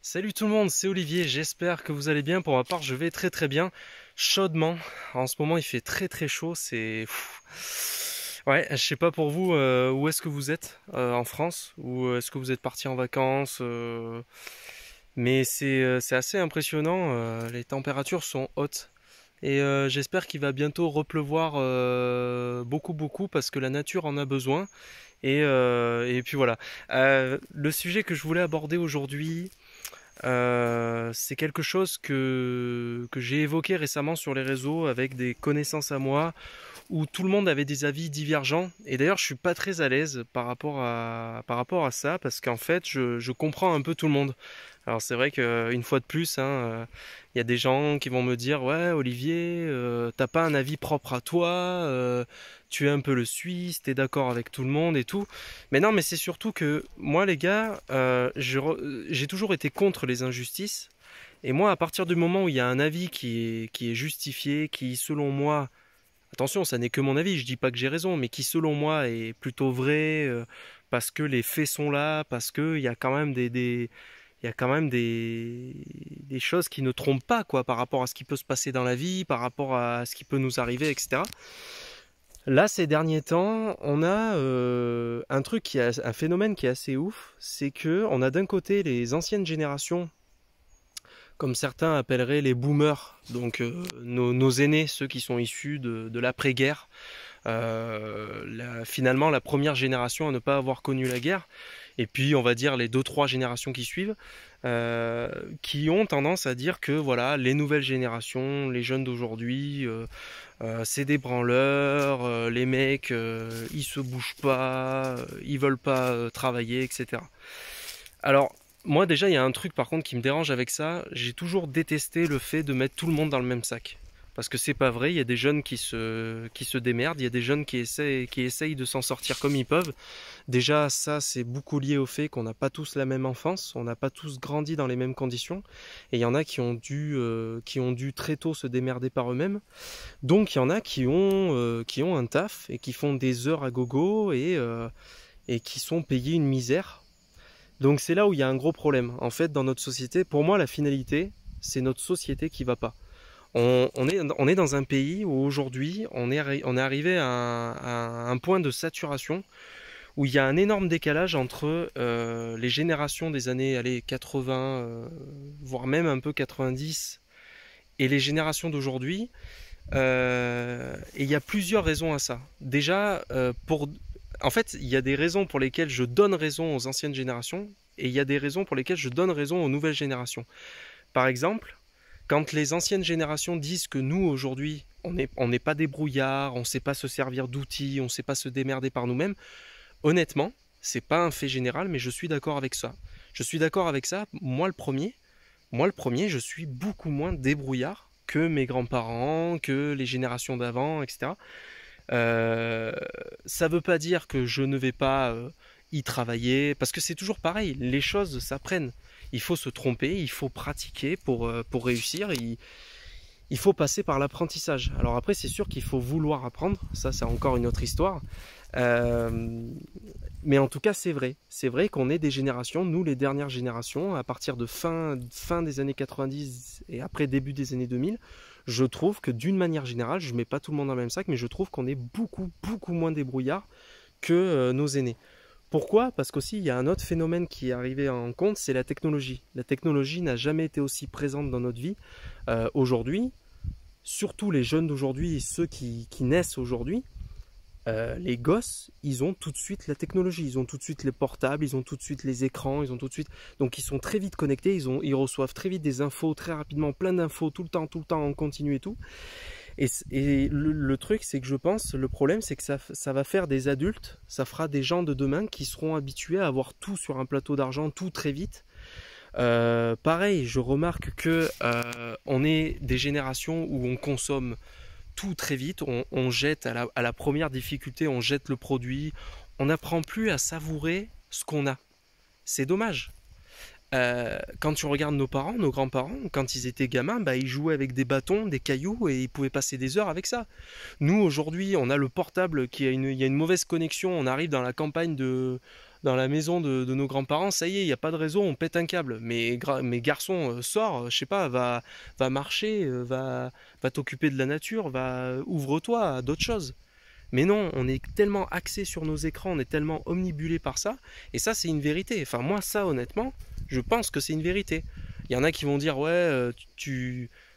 Salut tout le monde, c'est Olivier, j'espère que vous allez bien. Pour ma part, je vais très très bien, chaudement. En ce moment, il fait très très chaud, Ouais, je sais pas pour vous, où est-ce que vous êtes en France, ou est-ce que vous êtes parti en vacances, mais c'est assez impressionnant, les températures sont hautes. Et j'espère qu'il va bientôt repleuvoir beaucoup beaucoup parce que la nature en a besoin. Et puis voilà. Le sujet que je voulais aborder aujourd'hui, c'est quelque chose que j'ai évoqué récemment sur les réseaux avec des connaissances à moi où tout le monde avait des avis divergents. Et d'ailleurs, je suis pas très à l'aise par rapport à ça parce qu'en fait, je comprends un peu tout le monde. Alors c'est vrai qu'une fois de plus, hein, il y a des gens qui vont me dire, ouais, Olivier, t'as pas un avis propre à toi, tu es un peu le Suisse, t'es d'accord avec tout le monde et tout. Mais non, mais c'est surtout que moi, les gars, j'ai toujours été contre les injustices. Et moi, à partir du moment où il y a un avis qui est justifié, qui, selon moi, attention, ça n'est que mon avis, je dis pas que j'ai raison, mais qui, selon moi, est plutôt vrai, parce que les faits sont là, parce qu'il y a quand même il y a quand même des choses qui ne trompent pas, quoi, par rapport à ce qui peut se passer dans la vie, par rapport à ce qui peut nous arriver, etc. Là, ces derniers temps, on a un phénomène qui est assez ouf, c'est que on a d'un côté les anciennes générations, comme certains appelleraient les boomers, donc nos aînés, ceux qui sont issus de l'après-guerre, finalement la première génération à ne pas avoir connu la guerre, et puis on va dire les deux trois générations qui suivent, qui ont tendance à dire que voilà, les nouvelles générations, les jeunes d'aujourd'hui, c'est des branleurs, les mecs, ils se bougent pas, ils veulent pas travailler, etc. Alors, moi déjà, il y a un truc par contre qui me dérange avec ça, j'ai toujours détesté le fait de mettre tout le monde dans le même sac. Parce que c'est pas vrai, il y a des jeunes qui se démerdent, il y a des jeunes qui essayent de s'en sortir comme ils peuvent. Déjà, ça, c'est beaucoup lié au fait qu'on n'a pas tous la même enfance, on n'a pas tous grandi dans les mêmes conditions, et il y en a qui ont dû très tôt se démerder par eux-mêmes. Donc il y en a qui ont un taf et qui font des heures à gogo et qui sont payés une misère. Donc c'est là où il y a un gros problème. En fait, dans notre société, pour moi, la finalité, c'est notre société qui va pas. On est dans un pays où aujourd'hui, on est arrivé à un point de saturation où il y a un énorme décalage entre les générations des années allez, 80, voire même un peu 90, et les générations d'aujourd'hui. Et il y a plusieurs raisons à ça. Déjà, en fait, il y a des raisons pour lesquelles je donne raison aux anciennes générations et il y a des raisons pour lesquelles je donne raison aux nouvelles générations. Par exemple, quand les anciennes générations disent que nous, aujourd'hui, on n'est pas des brouillards, on ne sait pas se servir d'outils, on ne sait pas se démerder par nous-mêmes, honnêtement, c'est pas un fait général, mais je suis d'accord avec ça. Je suis d'accord avec ça, moi le premier, je suis beaucoup moins débrouillard que mes grands-parents, que les générations d'avant, etc. Euh, Ça veut pas dire que je ne vais pas y travailler, parce que c'est toujours pareil, les choses s'apprennent. Il faut se tromper, il faut pratiquer pour réussir, il faut passer par l'apprentissage. Alors après, c'est sûr qu'il faut vouloir apprendre, ça c'est encore une autre histoire. Euh, mais en tout cas, c'est vrai. C'est vrai qu'on est des générations, nous les dernières générations, à partir de fin des années 90 et après début des années 2000, je trouve que d'une manière générale, je mets pas tout le monde dans le même sac, mais je trouve qu'on est beaucoup, beaucoup moins débrouillard que nos aînés. Pourquoi? Parce qu'aussi, il y a un autre phénomène qui est arrivé en compte, c'est la technologie. La technologie n'a jamais été aussi présente dans notre vie. Aujourd'hui, surtout les jeunes d'aujourd'hui et ceux qui naissent aujourd'hui, les gosses, ils ont tout de suite la technologie, ils ont tout de suite les portables, ils ont tout de suite les écrans, ils ont tout de suite... Donc ils sont très vite connectés, ils reçoivent très vite des infos, très rapidement, plein d'infos, tout le temps, en continu et tout. Et le truc, c'est que je pense, le problème, c'est que ça va faire des adultes, ça fera des gens de demain qui seront habitués à avoir tout sur un plateau d'argent, tout très vite. Pareil, je remarque que on est des générations où on consomme tout très vite, on jette à la première difficulté, on jette le produit, on n'apprend plus à savourer ce qu'on a. C'est dommage. Quand tu regardes nos parents, nos grands-parents, quand ils étaient gamins, bah, ils jouaient avec des bâtons, des cailloux et ils pouvaient passer des heures avec ça. Nous, aujourd'hui, on a le portable il y a une mauvaise connexion, on arrive dans la campagne dans la maison de nos grands-parents, ça y est, il n'y a pas de réseau, on pète un câble. Mais garçon, sors, je sais pas, va marcher, va t'occuper de la nature, ouvre-toi à d'autres choses. Mais non, on est tellement axé sur nos écrans, on est tellement omnibulé par ça, et ça c'est une vérité. Enfin moi ça honnêtement, je pense que c'est une vérité. Il y en a qui vont dire ouais,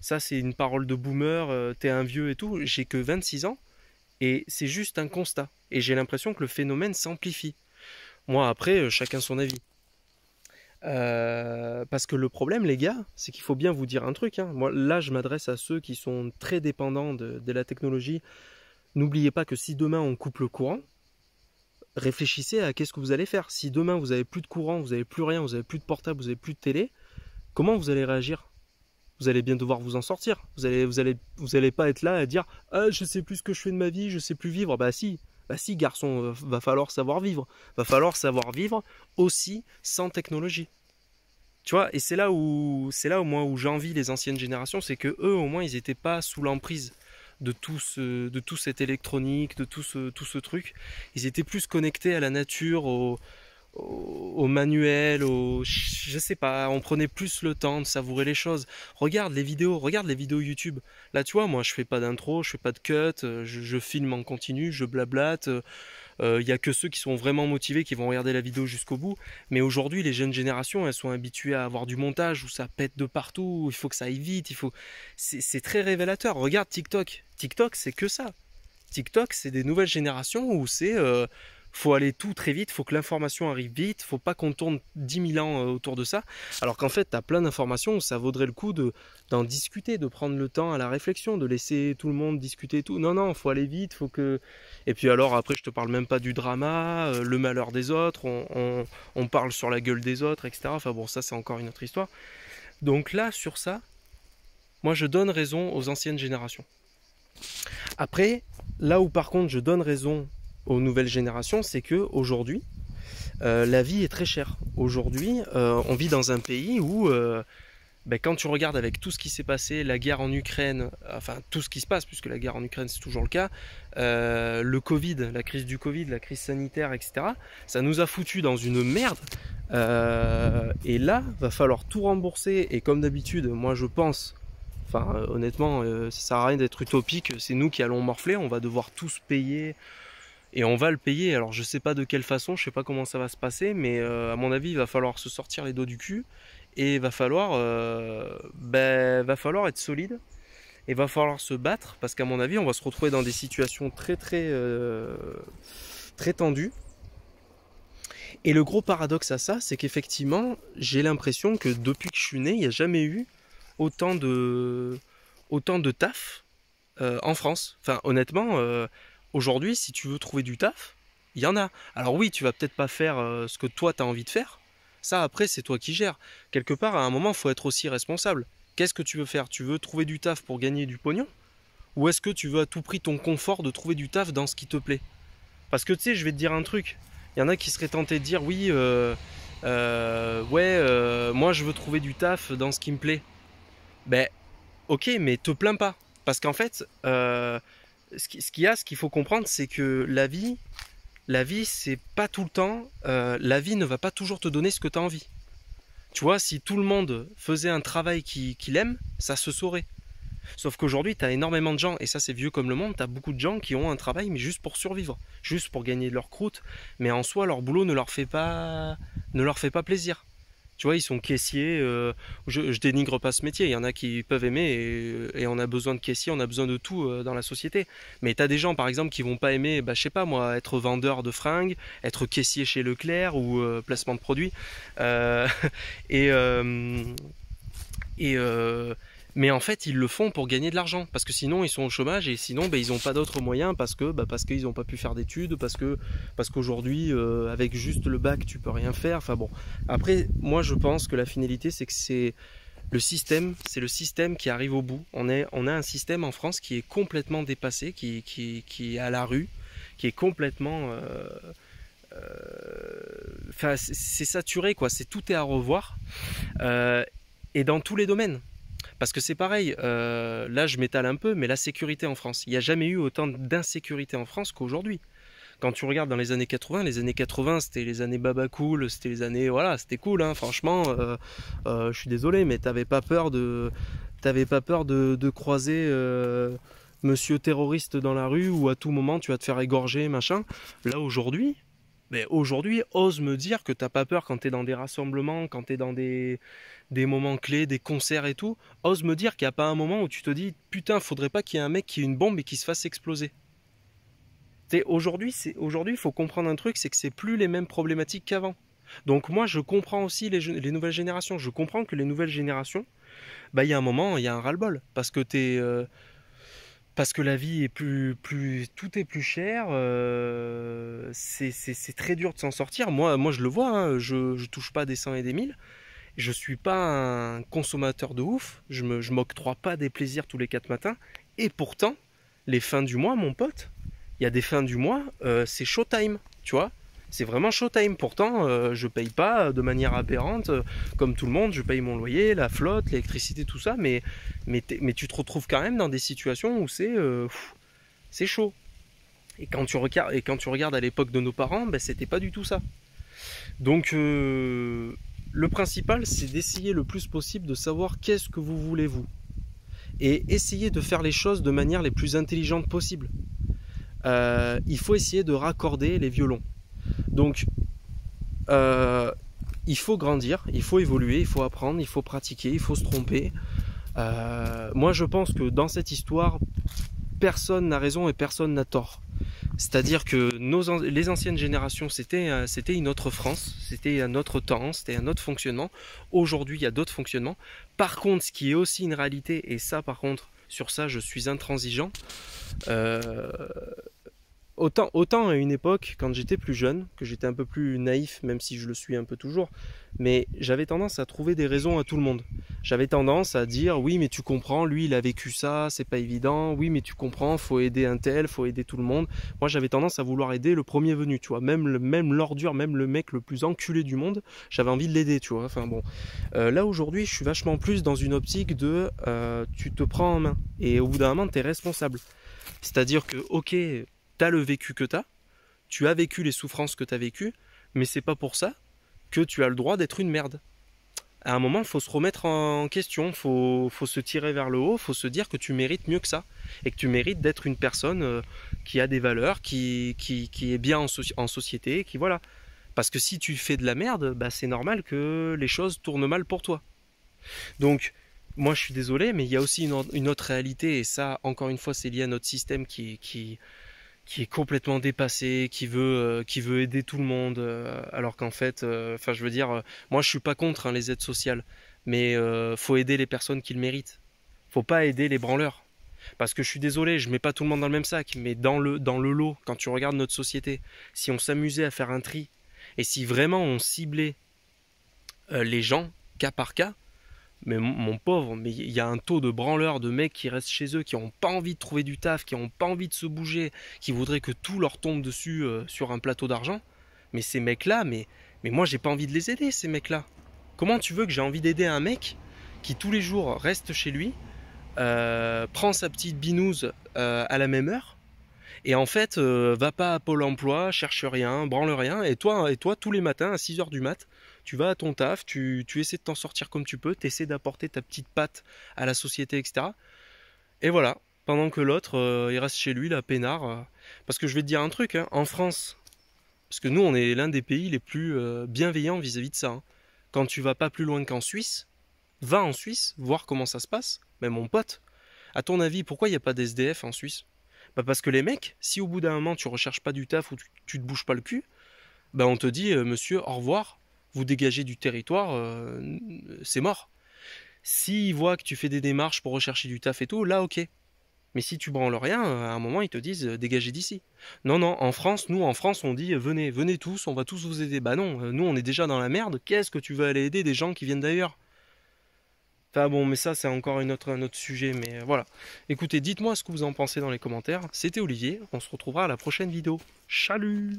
ça c'est une parole de boomer, t'es un vieux et tout. J'ai que 26 ans, et c'est juste un constat. Et j'ai l'impression que le phénomène s'amplifie. Moi après, chacun son avis. Parce que le problème, les gars, c'est qu'il faut bien vous dire un truc, hein. Moi, là, je m'adresse à ceux qui sont très dépendants de la technologie. N'oubliez pas que si demain on coupe le courant, réfléchissez à qu'est-ce que vous allez faire. Si demain vous avez plus de courant, vous avez plus rien, vous avez plus de portable, vous avez plus de télé, comment vous allez réagir? Vous allez bien devoir vous en sortir. Vous allez pas être là à dire ah je sais plus ce que je fais de ma vie, je sais plus vivre. Bah si garçon, va falloir savoir vivre. Va falloir savoir vivre aussi sans technologie. Tu vois, et c'est là où moi où j'envie les anciennes générations, c'est que eux au moins ils étaient pas sous l'emprise de tout cette électronique, de tout ce truc. Ils étaient plus connectés à la nature, au manuel, je sais pas, on prenait plus le temps de savourer les choses. Regarde les vidéos YouTube. Là, tu vois, moi, je fais pas d'intro, je fais pas de cut, je filme en continu, je blablate. Il y a que ceux qui sont vraiment motivés qui vont regarder la vidéo jusqu'au bout. Mais aujourd'hui, les jeunes générations, elles sont habituées à avoir du montage où ça pète de partout, il faut que ça aille vite, c'est très révélateur. Regarde TikTok. TikTok, c'est que ça. TikTok, c'est des nouvelles générations où faut aller tout très vite, faut que l'information arrive vite, faut pas qu'on tourne 10 000 ans autour de ça. Alors qu'en fait, tu as plein d'informations où ça vaudrait le coup d'en discuter, de prendre le temps à la réflexion, de laisser tout le monde discuter et tout. Non, non, faut aller vite, faut que... Et puis alors après, je te parle même pas du drama, le malheur des autres, on parle sur la gueule des autres, etc. Enfin bon, ça c'est encore une autre histoire. Donc là, sur ça, moi je donne raison aux anciennes générations. Après, là où par contre je donne raison aux nouvelles générations, c'est que aujourd'hui, la vie est très chère. Aujourd'hui, on vit dans un pays où, quand tu regardes avec tout ce qui s'est passé, la guerre en Ukraine, enfin tout ce qui se passe, puisque la guerre en Ukraine c'est toujours le cas, le Covid, la crise du Covid, la crise sanitaire, etc., ça nous a foutu dans une merde. Et là, va falloir tout rembourser. Et comme d'habitude, moi je pense, enfin honnêtement, ça sert à rien d'être utopique, c'est nous qui allons morfler, on va devoir tous payer. Et on va le payer, alors je sais pas de quelle façon, je sais pas comment ça va se passer, mais à mon avis il va falloir se sortir les dos du cul et va falloir être solide et va falloir se battre parce qu'à mon avis on va se retrouver dans des situations très très tendues. Et le gros paradoxe à ça, c'est qu'effectivement j'ai l'impression que depuis que je suis né, il n'y a jamais eu autant de taf en France. Enfin honnêtement... Aujourd'hui, si tu veux trouver du taf, il y en a. Alors oui, tu vas peut-être pas faire ce que toi tu as envie de faire. Ça, après, c'est toi qui gères. Quelque part, à un moment, il faut être aussi responsable. Qu'est-ce que tu veux faire? Tu veux trouver du taf pour gagner du pognon? Ou est-ce que tu veux à tout prix ton confort de trouver du taf dans ce qui te plaît? Parce que tu sais, je vais te dire un truc. Il y en a qui seraient tentés de dire oui, moi je veux trouver du taf dans ce qui me plaît. Ben, ok, mais te plains pas. Parce qu'en fait, ce qu'il faut comprendre, c'est que la vie, c'est pas tout le temps, la vie ne va pas toujours te donner ce que tu as envie. Tu vois, si tout le monde faisait un travail qu'il aime, ça se saurait. Sauf qu'aujourd'hui, tu as énormément de gens, et ça c'est vieux comme le monde, tu as beaucoup de gens qui ont un travail, mais juste pour survivre, juste pour gagner leur croûte, mais en soi, leur boulot ne leur fait pas plaisir. Tu vois, ils sont caissiers, je dénigre pas ce métier, il y en a qui peuvent aimer et on a besoin de caissiers, on a besoin de tout dans la société. Mais tu as des gens par exemple qui vont pas aimer, je sais pas moi, être vendeur de fringues, être caissier chez Leclerc ou placement de produits. Euh, et, euh, mais en fait, ils le font pour gagner de l'argent, parce que sinon ils sont au chômage et sinon ils n'ont pas d'autres moyens parce qu'ils n'ont pas pu faire d'études, parce qu'aujourd'hui avec juste le bac tu peux rien faire. Enfin bon, après moi je pense que la finalité c'est le système qui arrive au bout. On a un système en France qui est complètement dépassé, qui est à la rue, qui est complètement c'est saturé quoi, tout est à revoir et dans tous les domaines. Parce que c'est pareil, là je m'étale un peu, mais la sécurité en France, il n'y a jamais eu autant d'insécurité en France qu'aujourd'hui. Quand tu regardes dans les années 80 c'était les années baba cool, c'était les années, voilà, c'était cool, hein, franchement, je suis désolé, mais t'avais pas peur de croiser monsieur terroriste dans la rue où à tout moment tu vas te faire égorger, machin. Là aujourd'hui, mais aujourd'hui, ose me dire que t'as pas peur quand t'es dans des rassemblements, quand t'es dans des moments clés, des concerts et tout. Ose me dire qu'il n'y a pas un moment où tu te dis putain, faudrait pas qu'il y ait un mec qui ait une bombe et qui se fasse exploser. Aujourd'hui, il faut comprendre un truc, c'est que c'est plus les mêmes problématiques qu'avant. Donc moi, je comprends aussi les nouvelles générations. Je comprends que les nouvelles générations, bah il y a un moment, il y a un ras-le-bol parce que la vie est tout est plus cher. C'est très dur de s'en sortir. Moi, je le vois. Hein, je touche pas des 100 et des 1000. Je suis pas un consommateur de ouf. Je m'octroie pas des plaisirs tous les 4 matins. Et pourtant, les fins du mois, mon pote, il y a des fins du mois, c'est showtime, tu vois. C'est vraiment showtime. Pourtant, je paye pas de manière aberrante, comme tout le monde. Je paye mon loyer, la flotte, l'électricité, tout ça. Mais tu te retrouves quand même dans des situations où c'est chaud. Et quand tu regardes à l'époque de nos parents, ben, c'était pas du tout ça. Donc, le principal, c'est d'essayer le plus possible de savoir qu'est-ce que vous voulez vous. Et essayer de faire les choses de manière les plus intelligente possible. Il faut essayer de raccorder les violons. Donc, il faut grandir, il faut évoluer, il faut apprendre, il faut pratiquer, il faut se tromper. Moi, je pense que dans cette histoire, personne n'a raison et personne n'a tort. C'est-à-dire que les anciennes générations, c'était une autre France, c'était un autre temps, c'était un autre fonctionnement. Aujourd'hui, il y a d'autres fonctionnements. Par contre, ce qui est aussi une réalité, et ça, par contre, sur ça, je suis intransigeant. Autant à une époque, quand j'étais plus jeune, que j'étais un peu plus naïf, même si je le suis un peu toujours, mais j'avais tendance à trouver des raisons à tout le monde. J'avais tendance à dire oui mais tu comprends, lui il a vécu ça, c'est pas évident, oui mais tu comprends, faut aider un tel, faut aider tout le monde. Moi j'avais tendance à vouloir aider le premier venu, tu vois, même l'ordure, même le mec le plus enculé du monde, j'avais envie de l'aider, tu vois. Enfin bon, là aujourd'hui je suis vachement plus dans une optique de tu te prends en main et au bout d'un moment t'es responsable. C'est-à-dire que ok, t'as le vécu que tu as vécu les souffrances que t'as vécues, mais c'est pas pour ça que tu as le droit d'être une merde. À un moment, il faut se remettre en question, faut se tirer vers le haut, faut se dire que tu mérites mieux que ça, et que tu mérites d'être une personne qui a des valeurs, qui est bien en société, qui voilà. Parce que si tu fais de la merde, bah c'est normal que les choses tournent mal pour toi. Donc, moi je suis désolé, mais il y a aussi une autre réalité, et ça, encore une fois, c'est lié à notre système qui est complètement dépassé, qui veut aider tout le monde, alors qu'en fait, enfin je veux dire, moi je suis pas contre hein, les aides sociales, mais faut aider les personnes qui le méritent. Faut pas aider les branleurs. Parce que je suis désolé, je mets pas tout le monde dans le même sac, mais dans le lot, quand tu regardes notre société, si on s'amusait à faire un tri, et si vraiment on ciblait les gens, cas par cas, mais mon pauvre, mais il y a un taux de branleurs, de mecs qui restent chez eux, qui n'ont pas envie de trouver du taf, qui n'ont pas envie de se bouger, qui voudraient que tout leur tombe dessus sur un plateau d'argent. Mais ces mecs-là, mais moi j'ai pas envie de les aider, ces mecs-là. Comment tu veux que j'ai envie d'aider un mec qui tous les jours reste chez lui, prend sa petite binouse à la même heure, et en fait va pas à Pôle emploi, cherche rien, branle rien, et toi tous les matins à 6h du mat, tu vas à ton taf, tu essaies de t'en sortir comme tu peux, tu essaies d'apporter ta petite patte à la société, etc. Et voilà, pendant que l'autre, il reste chez lui, là, peinard. Parce que je vais te dire un truc, hein, en France, parce que nous, on est l'un des pays les plus bienveillants vis-à-vis de ça. Hein. Quand tu vas pas plus loin qu'en Suisse, va en Suisse, voir comment ça se passe. Mais mon pote, à ton avis, pourquoi il n'y a pas d'SDF en Suisse? Bah parce que les mecs, si au bout d'un moment tu recherches pas du taf ou tu te bouges pas le cul, bah on te dit monsieur au revoir, vous dégagez du territoire, c'est mort. S'ils voient que tu fais des démarches pour rechercher du taf et tout, là ok. Mais si tu branles rien, à un moment ils te disent dégagez d'ici. Non, non, nous en France on dit venez tous, on va tous vous aider. Bah non, nous on est déjà dans la merde, qu'est-ce que tu veux aller aider des gens qui viennent d'ailleurs? Enfin bon, mais ça c'est encore un autre sujet, mais voilà. Écoutez, dites-moi ce que vous en pensez dans les commentaires. C'était Olivier, on se retrouvera à la prochaine vidéo. Chalut!